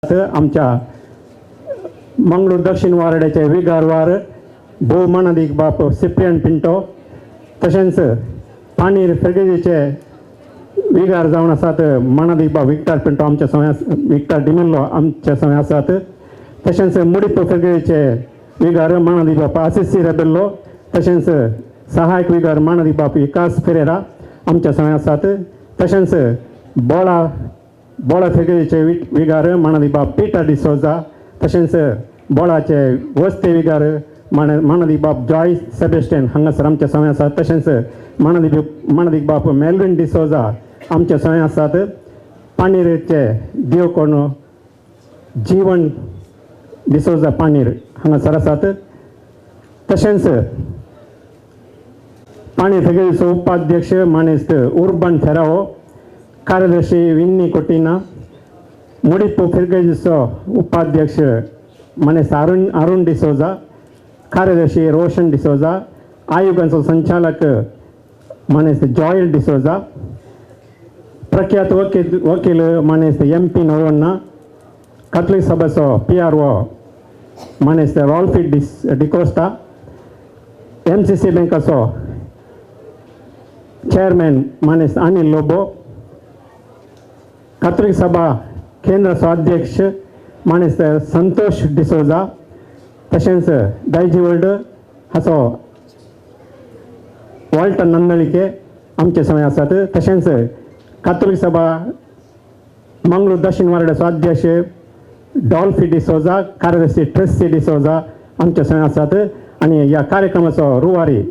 आमच्या मंगळूर दक्षिण वार्डाचे विगारवार भोव मानादीक बाप सिप्रियन पिंटो तशेंच पानीर फेगेजेचे विगार जावन आसात मानादीक बाप विक्टर पिंटो आमच्या सगळ्या विक्टर डिमेल्लो आमच्या सगळ्या आसात तशेंच मुडिप फेगेजेचे विगार मानादीक बाप आसिसी रेबेल्लो तशेंच सहायक विगार मानादीक बाप विकास फेरेरा आमच्या सगळ्या आसात तशेंच बोळा फेगेजेचे विगार मानादीक बाप पीटर डिसोजा तशेंच बोळाचे वस्ते विगार मानादीक बाप जॉय सेबेस्टियन हांगासर आमच्या सगळ्या आसात तशेंच मानादीक बाप मेल्विन डिसोजा आमच्या सगळ्या आसात पानीरचे दियोकोनो जीवन डिसोजा पानीर हांगासर आसात तशेंच पानीर फेगेजेचो उपाध्यक्ष मानेस्त उर्बन फेराओ कार्यदर्शी विन्नी कोटिना मुडिप्पो फेगेजेचो उपाध्यक्ष मानेस्त अरुण डिसोजा कार्यदर्शी रोशन डिसोजा आयोगाचो संचालक मानेस्त जॉयल डिसोजा प्रख्यात वकील मानेस्त MP नोरोन्ना कथलिक सभाचो PRO मानेस्त रॉल्फी डिकोस्टा MCC बँकाचो चेअरमॅन मानेस्त अनिल लोबो कथलिक सभा केंद्राचो अध्यक्ष मानेस्त संतोष डिसोजा तशेंच दायजी वर्ल्ड हाचो वॉल्टर नंदळिके आमचे सगळे आसात तशेंच कथोलिक सभा मंगळूर दक्षिण वार्डाचो अध्यक्ष डॉल्फी डिसोजा कार्यदर्शी ट्रेसी डिसोजा आमचे सगळे आसात आनी ह्या कार्यक्रमाचो रुवारी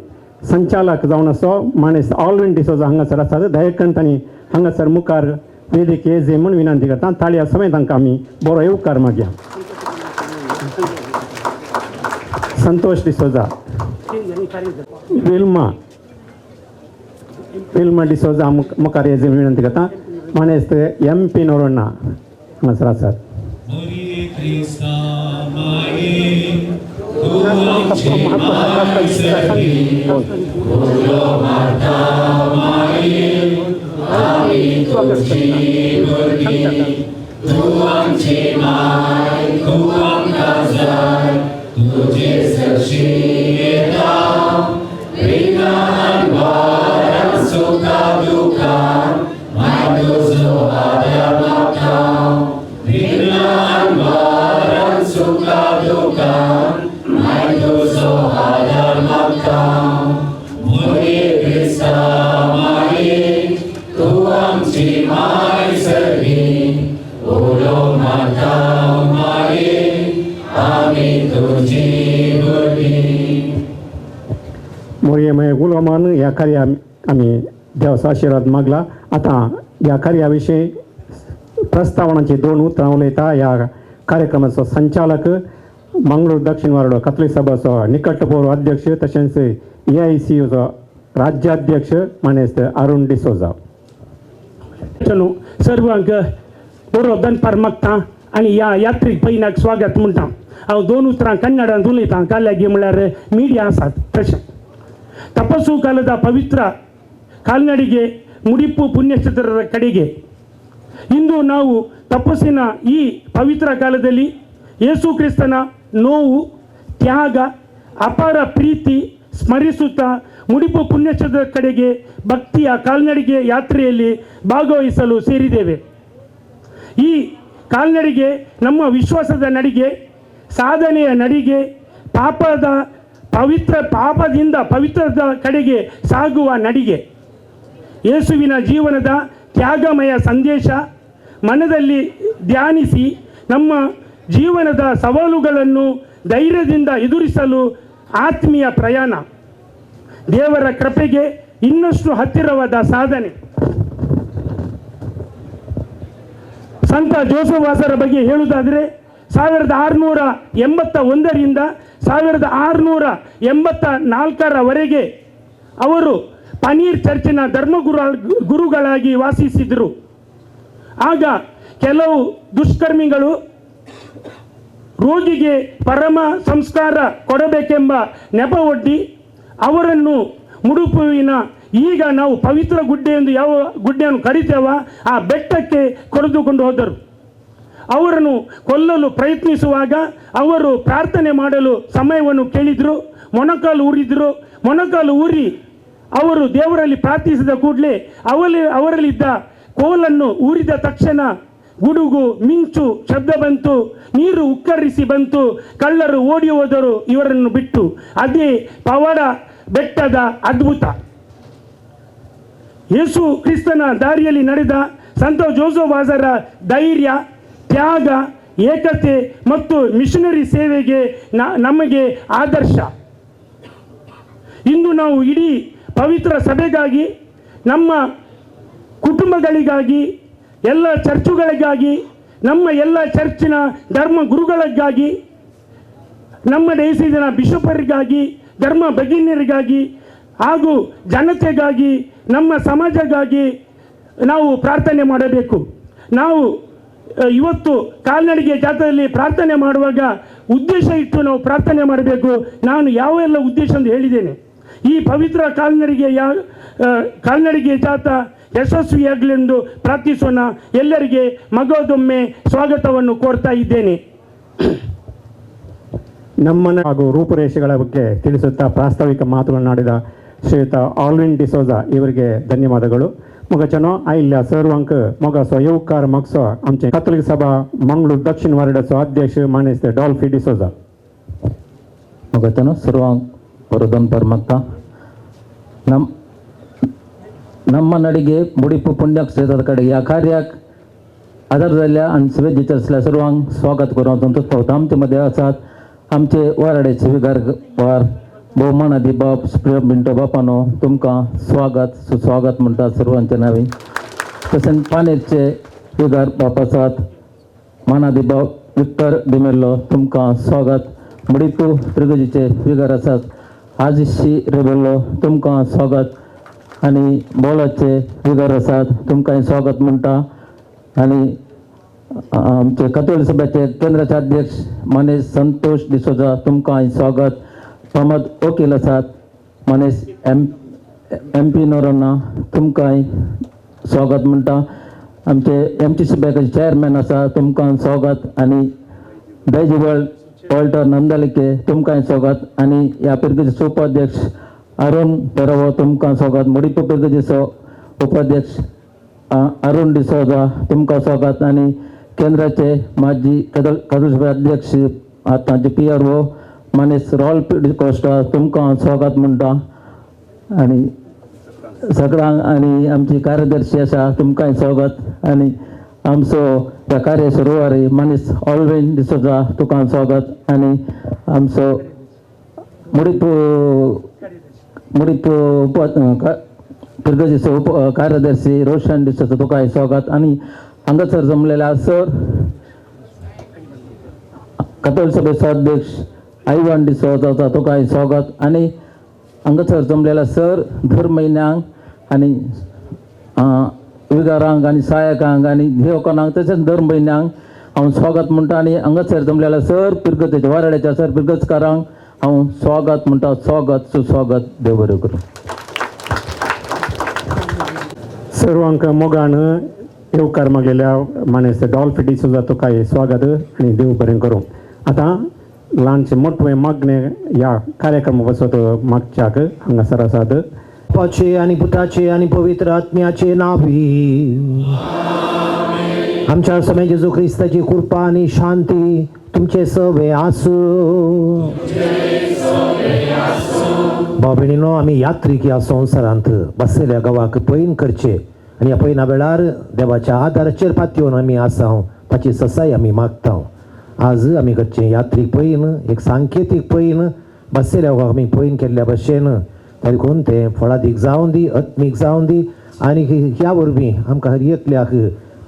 संचालक जावन आसो मानेस्त ऑल्विन डिसोजा हांगासर आसात दयेकन तांणी हांगासर मुखार वेदिके येजे म्हूण विनंती करता ताळया समेत तांकां आमी बरो येवकार मागया संतोष डिसोजा विल्मा डिसोजा मुखार येजे विनंती करता मानेस्त MP नोरोन्ना हांगासर आसात मोरये गुलामान ह्या कार्या आमी देवाचो आशिर्वाद मागला आता ह्या कार्या विशीं प्रस्तावनाची 2 उतरां उलयता ह्या कार्यक्रमाचो संचालक मंगळूर दक्षिण वार्ड कथलिक सभाचो निकटपूर्व अध्यक्ष तशेंच AICUचो राज्याध्यक्ष मानेस्त अरुण डिसोजा सर्वांक बरो दनपार मागता आनी ह्या यात्रेक पैनाक स्वागत म्हणटा हांव 2 उतरां कन्नडांत उलयतां काल्यागी म्हळ्यार मिडिया आसात तशें ತಪಸ್ಸು ಕಾಲದ ಪವಿತ್ರ ಕಾಲ್ನಡಿಗೆ ಮುಡಿಪ್ಪು ಪುಣ್ಯಕ್ಷೇತ್ರದ ಕಡೆಗೆ ಇಂದು ನಾವು ತಪಸ್ಸಿನ ಈ ಪವಿತ್ರ ಕಾಲದಲ್ಲಿ ಯೇಸು ಕ್ರಿಸ್ತನ ನೋವು ತ್ಯಾಗ ಅಪಾರ ಪ್ರೀತಿ ಸ್ಮರಿಸುತ್ತಾ ಮುಡಿಪ್ಪು ಪುಣ್ಯಕ್ಷೇತ್ರದ ಕಡೆಗೆ ಭಕ್ತಿಯ ಕಾಲ್ನಡಿಗೆ ಯಾತ್ರೆಯಲ್ಲಿ ಭಾಗವಹಿಸಲು ಸೇರಿದ್ದೇವೆ. ಈ ಕಾಲ್ನಡಿಗೆ ನಮ್ಮ ವಿಶ್ವಾಸದ ನಡಿಗೆ, ಸಾಧನೆಯ ನಡಿಗೆ, ಪಾಪದಿಂದ ಪವಿತ್ರದ ಕಡೆಗೆ ಸಾಗುವ ನಡಿಗೆ. ಯೇಸುವಿನ ಜೀವನದ ತ್ಯಾಗಮಯ ಸಂದೇಶ ಮನದಲ್ಲಿ ಧ್ಯಾನಿಸಿ ನಮ್ಮ ಜೀವನದ ಸವಾಲುಗಳನ್ನು ಧೈರ್ಯದಿಂದ ಎದುರಿಸಲು ಆತ್ಮೀಯ ಪ್ರಯಾಣ. ದೇವರ ಕೃಪೆಗೆ ಇನ್ನಷ್ಟು ಹತ್ತಿರವಾದ ಸಾಧನೆ. ಸಂತ ಜೋಸೆಫ್ ವಾಸರ ಬಗ್ಗೆ ಹೇಳುವುದಾದರೆ 1681 ರಿಂದ 1684ರವರೆಗೆ ಅವರು ಪನೀರ್ ಚರ್ಚಿನ ಗುರುಗಳಾಗಿ ವಾಸಿಸಿದರು. ಆಗ ಕೆಲವು ದುಷ್ಕರ್ಮಿಗಳು ರೋಗಿಗೆ ಪರಮ ಸಂಸ್ಕಾರ ಕೊಡಬೇಕೆಂಬ ನೆಪ ಒಡ್ಡಿ ಅವರನ್ನು ಮುಡುಪುವಿನ ಈಗ ನಾವು ಪವಿತ್ರ ಗುಡ್ಡೆ ಎಂದು ಯಾವ ಗುಡ್ಡೆಯನ್ನು ಕರಿತೇವ ಆ ಬೆಟ್ಟಕ್ಕೆ ಕರೆದುಕೊಂಡು ಹೋದರು. ಅವರನ್ನು ಕೊಲ್ಲಲು ಪ್ರಯತ್ನಿಸುವಾಗ ಅವರು ಪ್ರಾರ್ಥನೆ ಮಾಡಲು ಸಮಯವನ್ನು ಕೇಳಿದರು. ಮೊಣಕಾಲು ಊರಿ ಅವರು ದೇವರಲ್ಲಿ ಪ್ರಾರ್ಥಿಸಿದ ಕೂಡಲೇ ಅವರಲ್ಲಿದ್ದ ಕೋಲನ್ನು ಊರಿದ ತಕ್ಷಣ ಗುಡುಗು ಮಿಂಚು ಶಬ್ದ ಬಂತು, ನೀರು ಉಕ್ಕರಿಸಿ ಬಂತು, ಕಳ್ಳರು ಓಡಿ ಹೋದರು ಇವರನ್ನು ಬಿಟ್ಟು. ಅದೇ ಪವಾಡ ಬೆಟ್ಟದ ಅದ್ಭುತ. ಯೇಸು ಕ್ರಿಸ್ತನ ದಾರಿಯಲ್ಲಿ ನಡೆದ ಸಂತ ಜೋಸೆಫ್ ಧೈರ್ಯ, ತ್ಯಾಗ, ಏಕತೆ ಮತ್ತು ಮಿಷನರಿ ಸೇವೆಗೆ ನಮಗೆ ಆದರ್ಶ. ಇಂದು ನಾವು ಇಡೀ ಪವಿತ್ರ ಸಭೆಗಾಗಿ, ನಮ್ಮ ಕುಟುಂಬಗಳಿಗಾಗಿ, ಎಲ್ಲ ಚರ್ಚುಗಳಿಗಾಗಿ, ನಮ್ಮ ಎಲ್ಲ ಚರ್ಚಿನ ಧರ್ಮ ಗುರುಗಳಿಗಾಗಿ, ನಮ್ಮ ದೇಶದ ಬಿಷಪರಿಗಾಗಿ, ಧರ್ಮ ಭಗಿನಿಯರಿಗಾಗಿ ಹಾಗೂ ಜನತೆಗಾಗಿ, ನಮ್ಮ ಸಮಾಜಕ್ಕಾಗಿ ನಾವು ಪ್ರಾರ್ಥನೆ ಮಾಡಬೇಕು. ನಾವು ಇವತ್ತು ಕಾಲ್ನಡಿಗೆ ಜಾಥಾದಲ್ಲಿ ಪ್ರಾರ್ಥನೆ ಮಾಡುವಾಗ ಉದ್ದೇಶ ಇಟ್ಟು ನಾವು ಪ್ರಾರ್ಥನೆ ಮಾಡಬೇಕು. ನಾನು ಯಾವೆಲ್ಲ ಉದ್ದೇಶ ಅಂತ ಹೇಳಿದ್ದೇನೆ. ಈ ಪವಿತ್ರ ಕಾಲ್ನಡಿಗೆ ಜಾಥಾ ಯಶಸ್ವಿಯಾಗಲೆಂದು ಪ್ರಾರ್ಥಿಸೋಣ. ಎಲ್ಲರಿಗೆ ಮಗದೊಮ್ಮೆ ಸ್ವಾಗತವನ್ನು ಕೋರ್ತಾ ಇದ್ದೇನೆ. ನಮ್ಮನ್ನು ಹಾಗೂ ರೂಪುರೇಷೆಗಳ ಬಗ್ಗೆ ತಿಳಿಸುತ್ತಾ ಪ್ರಾಸ್ತಾವಿಕ ಮಾತುಗಳನ್ನಾಡಿದ ಶ್ರೀಯುತ ಆಲ್ವಿನ್ ಡಿಸೋಜಾ ಇವರಿಗೆ ಧನ್ಯವಾದಗಳು. मगचनो आयिल्ल्या सर्वांक मोगाचो येवकार मागचो आमचे कॅथोलिक सभा मंगळूर दक्षिण वार्डाचो अध्यक्ष मानेस्त डॉल्फी डिसोजा. मगचनो सर्वांक वरदन परमात्मा ನಮ್ಮ ನಡಿಗೆ ಮುಡಿಪು पुण्यक्षेत्रात कडे या कार्याक आदार जाल्ल्या आनी शुभेच्छा असल्या सर्वांक स्वागत करून पावता. आमचे मध्ये आसात आमचे वाराड्याचे विगारवार भोवमानादी बाप सुप्रियो पिंटो बापानो, तुमकां स्वागत सुस्वागत म्हणटात सर्वांच्या नांवे. तशेंच पानेरचे विगार बाप आसात मानादी बाप विक्टर डिमेल्लो, तुमकां स्वागत. मुडिपू त्रिगजीचे विगार आसात आजिशी रेबेल्लो, तुमकां स्वागत. आनी बोलाचे विगार आसात, तुमकां स्वागत म्हणटा. आनी आमचे कॅथोलिक सभेचे केंद्राचे अध्यक्ष मनीष संतोष डिसोजा, तुमकां स्वागत. प्रमोद वकील आसात मनीष MP नोरोना, तुमकां स्वागत म्हणटा. आमचे MTC बँकेचे चेअरमॅन आसा, तुमकां स्वागत. आनी दैजिवळ वॉल्टर नंदालिके, तुमकां स्वागत. आनी ह्या पिरगेचे उपाध्यक्ष अरुण पेरवो, तुमकां स्वागत. मुडिपू पिरगेचो उपाध्यक्ष अरुण डिसोजा, तुमकां स्वागत. आनी केंद्राचे माजी कॅथोलिक सभा अध्यक्ष आतांचे PRO मनीष रॉल कोस्टा, तुमकां स्वागत म्हणटा. आनी सगळ्यांक आनी आमची कार्यदर्शी आसा, तुमकां स्वागत. आनी आमचो ह्या कार्य सुरवारी मनीष ऑल्विन डिसोजा, तुका स्वागत. आनी आमचो मुडिपू पिरगजीचो कार्यदर्शी रोशन डिसोजा, तुका स्वागत. आनी हांगासर जमलेल्या सर कॅथोलिक सभेचो अध्यक्ष आयवान डिसोजा, तुका स्वागत. आनी हांगासर जमलेल्या सर दर म्हयन्यांक आनी विगारांक आनी सहाय्यकांक आनी देवकांक तशेंच दर म्हयन्यांक हांव स्वागत म्हणटा. आनी हांगासर जमलेल्या सर पिरगजेचे वाराड्याच्या सर पिरगजकारांक हांव स्वागत म्हणटा. स्वागत सुस्वागत, देव बरें करूं. सर्वांक मोगान येवकार मागलेल्या मानेस्त डॉल्फी डिसोजा, तुका स्वागत आनी देव बरें करूं. आतां ल्हानशें मोठवें मागणें ह्या कार्यक्रमा वचत मागच्याक हांगासर आसात. बापाचे आनी पुताचे आनी पवित्र आत्म्याचे नावी आमच्या समय जेजू ख्रिस्ताची कृपा आनी शांती तुमचे सवे आसूं. भाव भयणीनो, आमी यात्रीक ह्या संवसारांत बसलेल्या गांवाक पैन करचे आनी ह्या पैना वेळार देवाच्या आदाराचेर पातयेवन आमी आसां, ताची ससाय आमी मागता. आज आमी करचें यात्रीक पैन एक सांकेतीक पैन बसलेल्या गांवाक आमी पैन केल्ल्या भशेन देखून तें फळादीक जावं दी, आत्मीक जावं दी. आनी ह्या वरवीं आमकां हर एकल्याक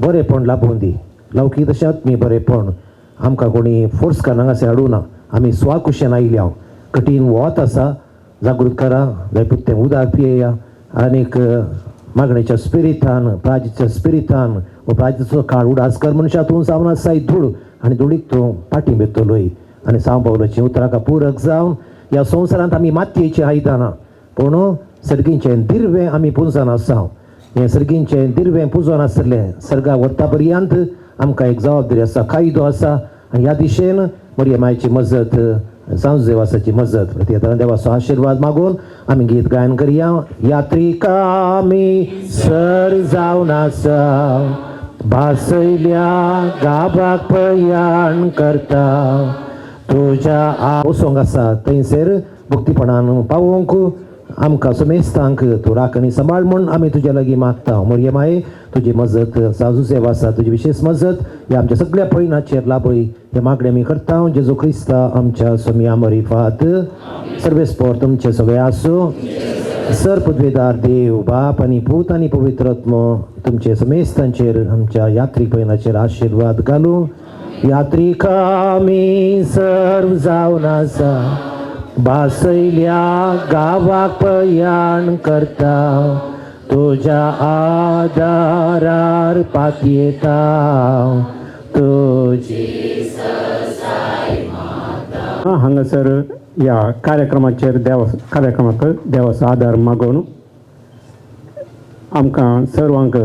बरेंपण लाभून दी. लौकीक तशें आत्मी बरेंपण आमकां कोणी फोर्स करनाक अशें हाडूना. आमी स्वाकुशेन आयल्या. कठीण वत आसा, जागृत करा, जाय पुत्तें उदक पियेया. आनीक मागणेच्या स्पिरितान, प्रार्थेच्या स्पिरितान वो प्रार्थेचो काळ उडासकर मनशां तूं सावन सायत धूड आनी धुडीक तूं पाटी बेतलोय. आनी सांव पावलाची उतराका पूरक जावन ह्या संवसारांत आमी मातयेचीं आयदनां पूण सर्गींचें दिर्वें आमी पुंजन आसा. हें सर्गींचें दिर्वें पुंजन आसलें सर्गा व्हरता पर्यंत आमकां एक जबाबदारी आसा कायदो आसा आनी ह्या दिशेन मरिया मायची मजत सांज देवासाची मजत प्रत्येकान देवाचो आशिर्वाद मागून आमी गीत गायन करया. यात्रिका आमी सर जावन आसा भासयल्या गाभाक प्रयाण करता तुज्या सोंग आसा थंयसर भक्तीपणान पावोवंक आमकां समेस्तांक तूं राखणी सांबाळ म्हूण आमी तुज्या लागीं मागता. मरिया माये तुजी मजत साजू सेवा आसा तुजी विशेष मजत ह्या आमच्या सगळ्या पैनाचेर लाभय हे मागणें आमी करता. जेजू क्रिस्ता आमच्या सोम्या मरिफात सर्वेस्पोर तुमचे सगळे आसूं. सर पदवेदार देव बाप आनी पूत आनी पवित्रत्म तुमचे समेस्तांचेर आमच्या यात्रीक पैनाचेर आशिर्वाद घालूं. यात्रिका आमी सर्व जावन आसा भासयल्या गावाक प्रयाण करता तुज्या आदारार पातयेता तुजी हांगासर ह्या कार्यक्रमाचेर कार्यक्रमाक देवाचो आदार मागून आमकां सर्वांक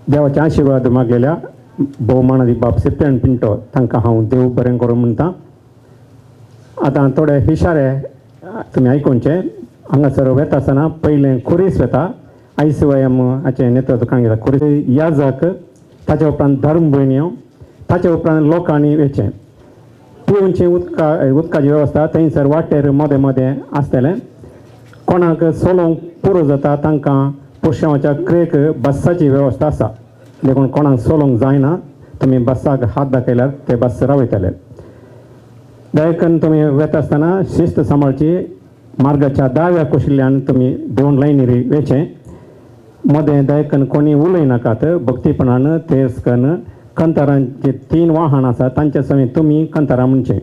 देवाचे आशिर्वाद मागलेल्या भोवमानादी बाब सिप्रियन पिंटो तांकां हांव देव बरें करूं म्हणटा. आतां थोडे इशारे तुमी आयकुनचे. हांगासर वेता आसतना पयलें खुरीस वेता ICYM हाचें नेतृत्व घेता. खुरीस याजक ताचे उपरांत धर्म भयण्यो ताचे उपरांत लोकांनी वेचें पिवूंची उदकाची वेवस्था थंयसर वाटेर मदें मदें आसतलें. कोणाक सोलोंक पुरो जाता तांकां पुरशांवाच्या क्रेक बसाची वेवस्था आसा देखून कोणाक सोलोंक जायना तुमी बसाक हात दाखयल्यार ते बस रावयतले. दयेकन तुमी वेता आसतना शिस्त सांबाळची. मार्गाच्या दाव्या कुशिल्ल्यान तुमी 2 लायनीर वेचें. मदें दयेकन कोणी उलय नाकात. भक्तीपणान तेजकन कंतारांची 3 वाहन आसा तांचे समेत तुमी कंतारां म्हणचें.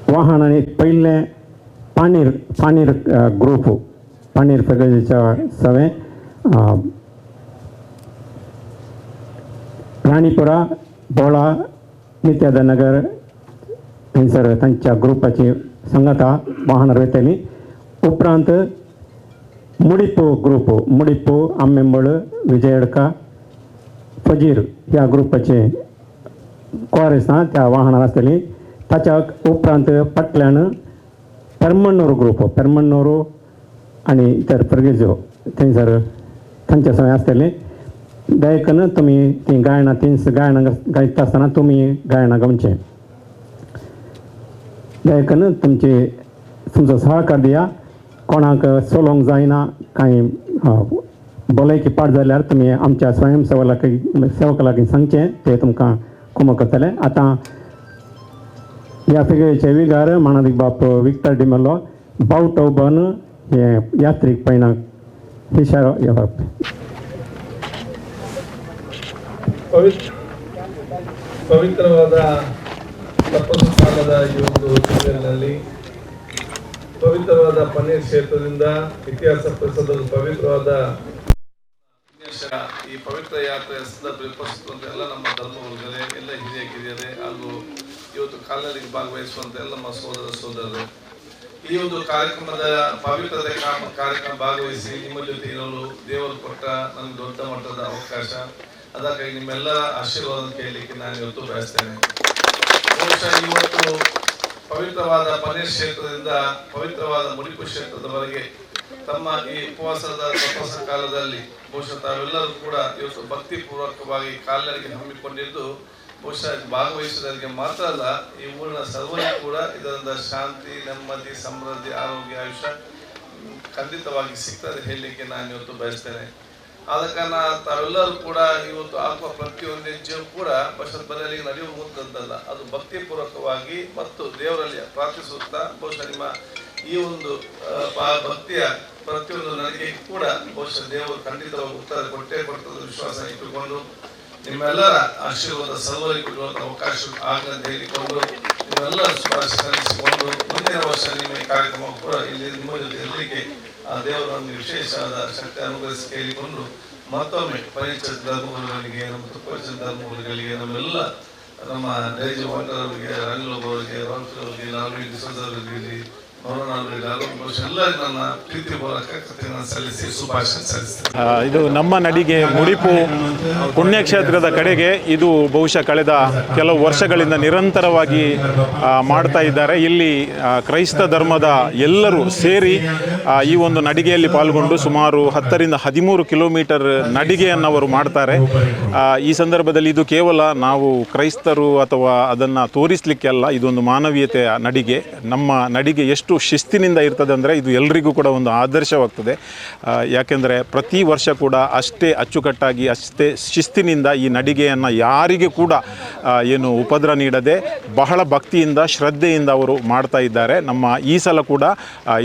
वाहनांनी पयलें पानीर ग्रूप पानीर फेगजेच्या सवें राणीपुरा बोळा नित्यानगर थंयसर तांच्या ग्रुपाची संगता वाहनां वयतलीं. उपरांत मुडिपो ग्रूप मुडिपो आंबेंबळ विजयडका फजीर ह्या ग्रुपाचे कोरेसां त्या वाहनार आसतलीं. ताच्या उपरांत फाटल्यान पेरमण्णूर ग्रूप पेरमण्णूर आनी इतर फेर्गेजो थंयसर तांचे सवय आसतलीं. दयेकन तुमी ती गायनां गायता आसतना तुमी गायनां गावचें. दयेकन तुमचो सहकार दिया. कोणाक सोलोंक जायना कांय भलायकी पाड जाल्यार तुमी आमच्या सेवका लागीं सांगचें ते तुमकां कुमक करतले. आतां ह्या फिगरेचे विगार मानादी बाप विक्टर डिमेलो बावटो बन हे यात्रीक पैनाक इशारो ಪವಿತ್ರವಾದ ತಪಸ್ಸು ಕಾಲದ ಈ ಒಂದು ತಿಂಗಳಿನಲ್ಲಿ ಪವಿತ್ರವಾದ ಪನ್ನೀರ್ ಕ್ಷೇತ್ರದಿಂದ ಇತಿಹಾಸ ಪ್ರಸಿದ್ಧ ಪವಿತ್ರವಾದ ಈ ಪವಿತ್ರ ಯಾತ್ರೆಯ ಸಂದರ್ಭದಲ್ಲಿ ಉಪಸ್ಥಿತವಂತ ಎಲ್ಲ ನಮ್ಮ ಧರ್ಮವರ್ಗರೇ ಎಲ್ಲ ಹಿರಿಯ ಕಿರಿಯರೇ ಹಾಗೂ ಇವತ್ತು ಕಾಲದಲ್ಲಿ ಭಾಗವಹಿಸುವಂತ ಎಲ್ಲ ನಮ್ಮ ಸೋದರರು ಈ ಒಂದು ಕಾರ್ಯಕ್ರಮದ ಪವಿತ್ರತೆ ಕಾರ್ಯಕ್ರಮ ಭಾಗವಹಿಸಿ ನಿಮ್ಮ ಜೊತೆ ಇರಲು ದೇವರು ಕೊಟ್ಟ ನನಗೆ ದೊಡ್ಡ ಮಟ್ಟದ ಅವಕಾಶ. ಅದಕ್ಕಾಗಿ ನಿಮ್ಮೆಲ್ಲರ ಆಶೀರ್ವಾದ ಕೇಳಲಿಕ್ಕೆ ನಾನು ಇವತ್ತು ಬಯಸ್ತೇನೆ. ಬಹುಶಃ ಇವತ್ತು ಪವಿತ್ರವಾದ ಪನ್ನೀರ್ ಕ್ಷೇತ್ರದಿಂದ ಪವಿತ್ರವಾದ ಮುಡಿಪು ಕ್ಷೇತ್ರದವರೆಗೆ ತಮ್ಮ ಈ ಉಪವಾಸದ ತಪಸ್ಸ ಕಾಲದಲ್ಲಿ ಬಹುಶಃ ತಾವೆಲ್ಲರೂ ಕೂಡ ಇವತ್ತು ಭಕ್ತಿಪೂರ್ವಕವಾಗಿ ಕಾಲ್ನಡಿಗೆ ಹಮ್ಮಿಕೊಂಡಿದ್ದು ಬಹುಶಃ ಭಾಗವಹಿಸುವುದರಿಗೆ ಮಾತ್ರ ಅಲ್ಲ, ಈ ಊರಿನ ಸರ್ವರಿಗೂ ಕೂಡ ಇದರಿಂದ ಶಾಂತಿ, ನೆಮ್ಮದಿ, ಸಮೃದ್ಧಿ, ಆರೋಗ್ಯ, ಆಯುಷ್ಯ ಖಂಡಿತವಾಗಿ ಸಿಗ್ತದೆ ಹೇಳಲಿಕ್ಕೆ ನಾನು ಇವತ್ತು ಬಯಸ್ತೇನೆ. ಆದ ಕಾರಣ ತಾವೆಲ್ಲರೂ ಕೂಡ ಇವತ್ತು ಹಾಕುವ ಪ್ರತಿಯೊಂದು ಹೆಜ್ಜೆಯೂ ಕೂಡ ಬಹುಶಃ ಬರಲಿಗೆ ನಡೆಯುವಂಥದ್ದಲ್ಲ, ಅದು ಭಕ್ತಿಪೂರ್ವಕವಾಗಿ ಮತ್ತು ದೇವರಲ್ಲಿ ಪ್ರಾರ್ಥಿಸುತ್ತಾ ಬಹುಶಃ ನಿಮ್ಮ ಈ ಒಂದು ಭಕ್ತಿಯ ಪ್ರತಿಯೊಂದು ನನಗೆ ಕೂಡ ಬಹುಶಃ ದೇವರು ಖಂಡಿತವಾಗಿ ಉತ್ತರ ಕೊಟ್ಟೇ ಕೊಡ್ತದ ವಿಶ್ವಾಸ ಇಟ್ಟುಕೊಂಡು ನಿಮ್ಮೆಲ್ಲರ ಆಶೀರ್ವಾದ ಸರ್ವರಿಗೂ ಅವಕಾಶ ಆಗದಂತ ಹೇಳಿಕೊಂಡು ನಿಮ್ಮೆಲ್ಲರ ಶುಭಾಶಯ ಸಲ್ಲಿಸಿಕೊಂಡು ಮುಂದಿನ ವರ್ಷ ನಿಮ್ಮ ಈ ಕಾರ್ಯಕ್ರಮ ಕೂಡ ಇಲ್ಲಿ ನಿಮ್ಮ ಜೊತೆ ಇರಲಿಕ್ಕೆ ಆ ದೇವರನ್ನು ವಿಶೇಷವಾದ ಶಕ್ತಿ ಅನುಗ್ರಹಿಸಿ ಕೇಳಿಕೊಂಡು ಮತ್ತೊಮ್ಮೆ ಪರಿಚಯ ಧರ್ಮಗಳಿಗೆ, ನಮ್ಮ ತುಪ್ಪರಿಚಯ ಧರ್ಮಗಳಿಗೆ, ನಮ್ಮೆಲ್ಲ ನಮ್ಮ ಡೈಜಿ ವಾಟರ್ ಅವರಿಗೆ, ರಂಗ್ಲೋಬ್ ಅವರಿಗೆ, ರಾಮ್ಫಿಲ್ ಅವರಿಗೆ, ನಾಲ್ವೀಡಿ ಸೋದರರಿಗೆ, ಅವರ ನಾವೆಲ್ಲರೂ ಎಲ್ಲರಿಗೂ ನನ್ನ ಪ್ರೀತಿಪೂರ್ವಕ ಕೃತಜ್ಞತೆ ಸಲ್ಲಿಸಿ ಶುಭಾಶಯ ಸಲ್ಲಿಸ್ತೇನೆ. ಇದು ನಮ್ಮ ನಡಿಗೆ ಮುಡಿಪು ಪುಣ್ಯಕ್ಷೇತ್ರದ ಕಡೆಗೆ ಇದು ಬಹುಶಃ ಕಳೆದ ಕೆಲವು ವರ್ಷಗಳಿಂದ ನಿರಂತರವಾಗಿ ಮಾಡ್ತಾ ಇದ್ದಾರೆ. ಇಲ್ಲಿ ಕ್ರೈಸ್ತ ಧರ್ಮದ ಎಲ್ಲರೂ ಸೇರಿ ಈ ಒಂದು ನಡಿಗೆಯಲ್ಲಿ ಪಾಲ್ಗೊಂಡು ಸುಮಾರು 10ರಿಂದ 13 ಕಿಲೋಮೀಟರ್ ನಡಿಗೆಯನ್ನು ಅವರು ಮಾಡ್ತಾರೆ. ಈ ಸಂದರ್ಭದಲ್ಲಿ ಇದು ಕೇವಲ ನಾವು ಕ್ರೈಸ್ತರು ಅಥವಾ ಅದನ್ನು ತೋರಿಸಲಿಕ್ಕೆ ಅಲ್ಲ, ಇದೊಂದು ಮಾನವೀಯತೆಯ ನಡಿಗೆ. ನಮ್ಮ ನಡಿಗೆ ಎಷ್ಟು ಶಿಸ್ತಿನಿಂದ ಇರ್ತದೆ ಅಂದರೆ ಇದು ಎಲ್ರಿಗೂ ಕೂಡ ಒಂದು ಆದರ್ಶವಾಗ್ತದೆ. ಯಾಕೆಂದರೆ ಪ್ರತಿ ವರ್ಷ ಕೂಡ ಅಷ್ಟೇ ಅಚ್ಚುಕಟ್ಟಾಗಿ ಅಷ್ಟೇ ಶಿಸ್ತಿನಿಂದ ಈ ನಡಿಗೆಯನ್ನು ಯಾರಿಗೆ ಕೂಡ ಏನು ಉಪದ್ರ ನೀಡದೆ ಬಹಳ ಭಕ್ತಿಯಿಂದ ಶ್ರದ್ಧೆಯಿಂದ ಅವರು ಮಾಡ್ತಾ ಇದ್ದಾರೆ. ಈ ಸಲ ಕೂಡ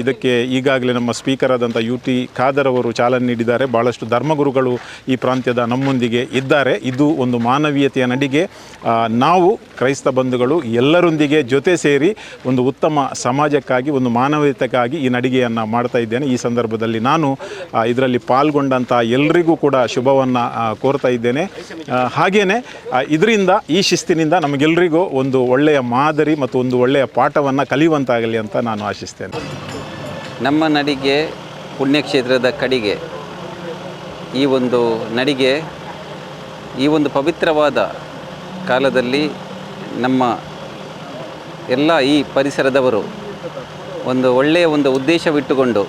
ಇದಕ್ಕೆ ಈಗಾಗಲೇ ನಮ್ಮ ಸ್ಪೀಕರ್ ಆದಂಥ UT ಖಾದರ್ ಅವರು ಚಾಲನೆ ನೀಡಿದ್ದಾರೆ. ಭಾಳಷ್ಟು ಧರ್ಮಗುರುಗಳು ಈ ಪ್ರಾಂತ್ಯದ ನಮ್ಮೊಂದಿಗೆ ಇದ್ದಾರೆ. ಇದು ಒಂದು ಮಾನವೀಯತೆಯ ನಡಿಗೆ. ನಾವು ಕ್ರೈಸ್ತ ಬಂಧುಗಳು ಎಲ್ಲರೊಂದಿಗೆ ಜೊತೆ ಸೇರಿ ಒಂದು ಉತ್ತಮ ಸಮಾಜಕ್ಕಾಗಿ ಒಂದು ಮಾನವೀಯತೆಗಾಗಿ ಈ ನಡಿಗೆಯನ್ನು ಮಾಡ್ತಾ ಇದ್ದೇನೆ. ಈ ಸಂದರ್ಭದಲ್ಲಿ ನಾನು ಇದರಲ್ಲಿ ಪಾಲ್ಗೊಂಡಂಥ ಎಲ್ಲರಿಗೂ ಕೂಡ ಶುಭವನ್ನು ಕೋರ್ತಾ ಇದ್ದೇನೆ. ಹಾಗೆಯೇ ಇದರಿಂದ ಈ ಶಿಸ್ತಿನಿಂದ ನಮಗೆಲ್ಲರಿಗೂ ಒಂದು ಒಳ್ಳೆಯ ಮಾದರಿ ಮತ್ತು ಒಂದು ಒಳ್ಳೆಯ ಪಾಠವನ್ನು ಕಲಿಯುವಂತಾಗಲಿ ಅಂತ ನಾನು ಆಶಿಸ್ತೇನೆ. ನಮ್ಮ ನಡಿಗೆ ಪುಣ್ಯಕ್ಷೇತ್ರದ ಕಡೆಗೆ ಈ ಒಂದು ನಡಿಗೆ ಈ ಒಂದು ಪವಿತ್ರವಾದ ಕಾಲದಲ್ಲಿ ನಮ್ಮ ಎಲ್ಲ ಈ ಪರಿಸರದವರು ಒಂದು ಒಳ್ಳೆಯ ಒಂದು ಉದ್ದೇಶವಿಟ್ಟುಕೊಂಡು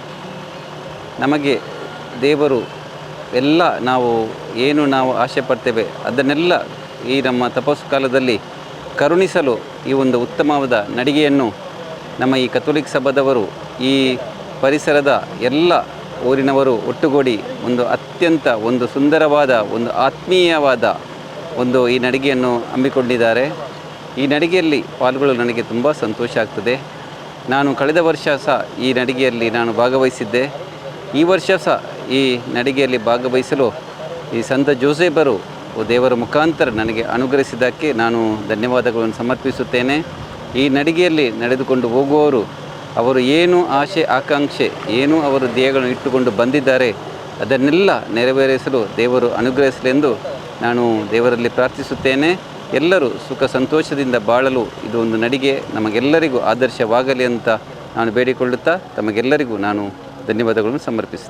ನಮಗೆ ದೇವರು ಎಲ್ಲ ನಾವು ಆಸೆ ಪಡ್ತೇವೆ ಅದನ್ನೆಲ್ಲ ಈ ನಮ್ಮ ತಪಸ್ಸು ಕಾಲದಲ್ಲಿ ಕರುಣಿಸಲು ಈ ಒಂದು ಉತ್ತಮವಾದ ನಡಿಗೆಯನ್ನು ನಮ್ಮ ಈ ಕಥೋಲಿಕ್ ಸಭಾದವರು ಈ ಪರಿಸರದ ಎಲ್ಲ ಊರಿನವರು ಒಟ್ಟುಗೂಡಿ ಒಂದು ಅತ್ಯಂತ ಒಂದು ಸುಂದರವಾದ ಒಂದು ಆತ್ಮೀಯವಾದ ಒಂದು ಈ ನಡಿಗೆಯನ್ನು ಹಮ್ಮಿಕೊಂಡಿದ್ದಾರೆ. ಈ ನಡಿಗೆಯಲ್ಲಿ ಪಾಲ್ಗೊಳ್ಳಲು ನನಗೆ ತುಂಬ ಸಂತೋಷ ಆಗ್ತದೆ. ನಾನು ಕಳೆದ ವರ್ಷ ಸಹ ಈ ನಡಿಗೆಯಲ್ಲಿ ನಾನು ಭಾಗವಹಿಸಿದ್ದೆ. ಈ ವರ್ಷ ಸಹ ಈ ನಡಿಗೆಯಲ್ಲಿ ಭಾಗವಹಿಸಲು ಈ ಸಂತ ಜೋಸೆಫರು ದೇವರ ಮುಖಾಂತರ ನನಗೆ ಅನುಗ್ರಹಿಸಿದ್ದಕ್ಕೆ ನಾನು ಧನ್ಯವಾದಗಳನ್ನು ಸಮರ್ಪಿಸುತ್ತೇನೆ. ಈ ನಡಿಗೆಯಲ್ಲಿ ನಡೆದುಕೊಂಡು ಹೋಗುವವರು ಅವರು ಏನು ಆಸೆ ಆಕಾಂಕ್ಷೆ ಏನು ಅವರು ಧ್ಯೇಯಗಳನ್ನು ಇಟ್ಟುಕೊಂಡು ಬಂದಿದ್ದಾರೆ ಅದನ್ನೆಲ್ಲ ನೆರವೇರಿಸಲು ದೇವರು ಅನುಗ್ರಹಿಸಲೆಂದು ನಾನು ದೇವರಲ್ಲಿ ಪ್ರಾರ್ಥಿಸುತ್ತೇನೆ. ಎಲ್ಲರೂ ಸುಖ ಸಂತೋಷದಿಂದ ಬಾಳಲು ಇದು ಒಂದು ನಡಿಗೆ ನಮಗೆಲ್ಲರಿಗೂ ಆದರ್ಶವಾಗಲಿ ಅಂತ ನಾನು ಬೇಡಿಕೊಳ್ಳುತ್ತಾ ತಮಗೆಲ್ಲರಿಗೂ ನಾನು ಧನ್ಯವಾದಗಳನ್ನು ಸಮರ್ಪಿಸುತ್ತೇನೆ.